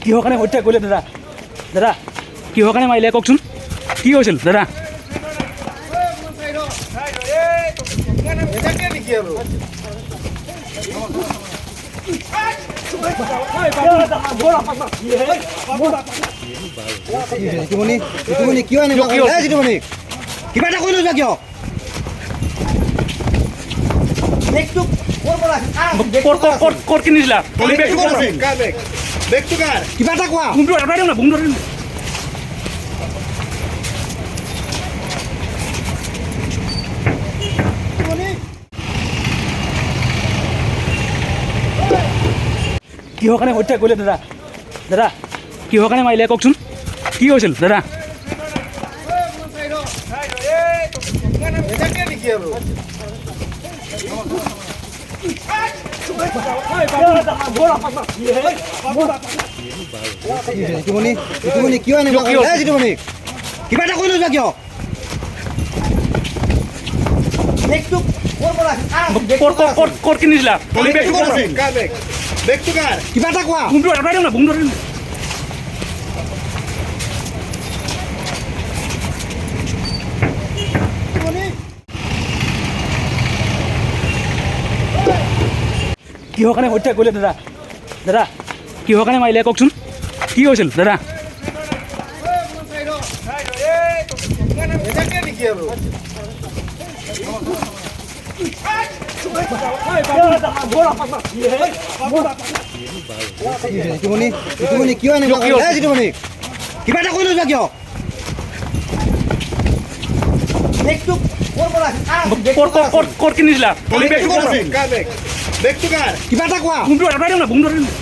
কিহৰ কাৰণে হত্যা কৰিলে দাদা? দাদা কিহৰ কাৰণে মাৰিলে কওকচোন, কি হৈছিল দাদা? কিয় কিবা এটা কৈ নোযোৱা কিয়? ক'ত কিনিছিলা? কিবা এটা কোৱা। বুমটো আঁতৰাই দিওঁ না, বুমটো আঁতৰাই দিওঁ। কিহৰ কাৰণে হত্যা কৰিলে দাদা? দাদা কিহৰ কাৰণে মাৰিলে কওকচোন, কি হৈছিল দাদা? কিয় এনেকুৱা কিবা এটা কৈ নোযোৱা কিয়? ক'ত কিনিছিলা? কিবা এটা কোৱা। বুমটো আঁতৰাই দিওঁ না, বুমটো আঁতৰাই দিওঁ। কিহৰ কাৰণে হত্যা কৰিলে দাদা? দাদা কিহৰ কাৰণে মাৰিলে কওকচোন, কি হৈছিল দাদা? কিয় এনেকুৱা কিবা এটা কৈ নোযোৱা কিয়? ক'ত কিনিছিলা? কিবা এটা কোৱা। বুমটো আঁতৰাই দিওঁ না, বুমটো আঁতৰাই দিওঁ।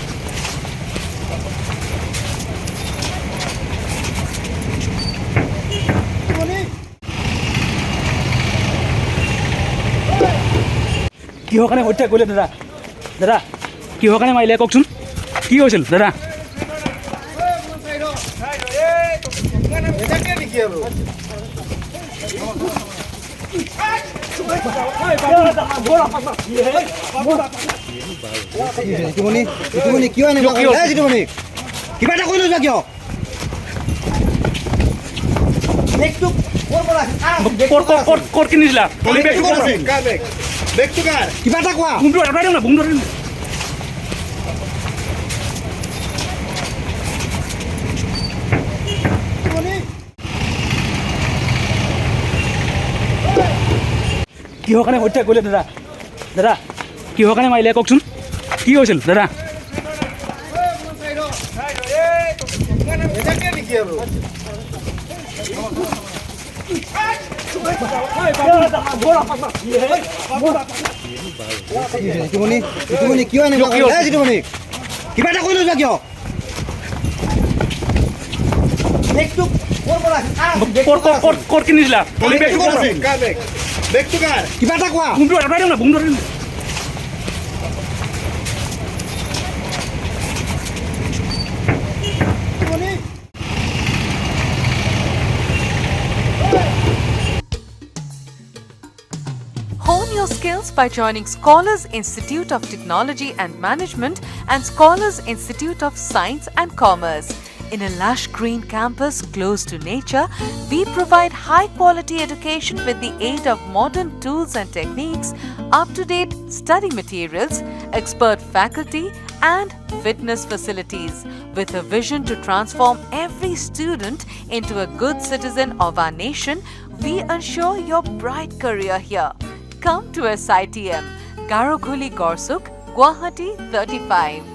কিহৰ কাৰণে হত্যা কৰিলে দাদা? দাদা কিহৰ কাৰণে মাৰিলে কওকচোন, কি হৈছিল দাদা? কিয় এনেকুৱা কিবা এটা কৈ নোযোৱা কিয়? ক'ত কিনিছিলা? কিবা এটা কোৱা। বুমটো আঁতৰাই দিওঁ না, বুমটো আঁতৰাই দিওঁ। কিহৰ কাৰণে হত্যা কৰিলে দাদা? দাদা কিহৰ কাৰণে মাৰিলে কওকচোন, কি হৈছিল দাদা? কিয় এনেকুৱা কিবা এটা কৈ নোযোৱা কিয়? ক'ত কিনিছিলা? কিবা এটা কোৱা। বুমটো আঁতৰাই দিওঁ না, বুমটো আঁতৰাই দিওঁ। Hone your skills by joining Scholars Institute of Technology and Management and Scholars Institute of Science and Commerce. In a lush green campus close to nature, we provide high-quality education with the aid of modern tools and techniques, up-to-date study materials, expert faculty, and fitness facilities. With a vision to transform every student into a good citizen of our nation, we ensure your bright career here. Come to SITM, Garokhuli Gorsuk, Guwahati 35.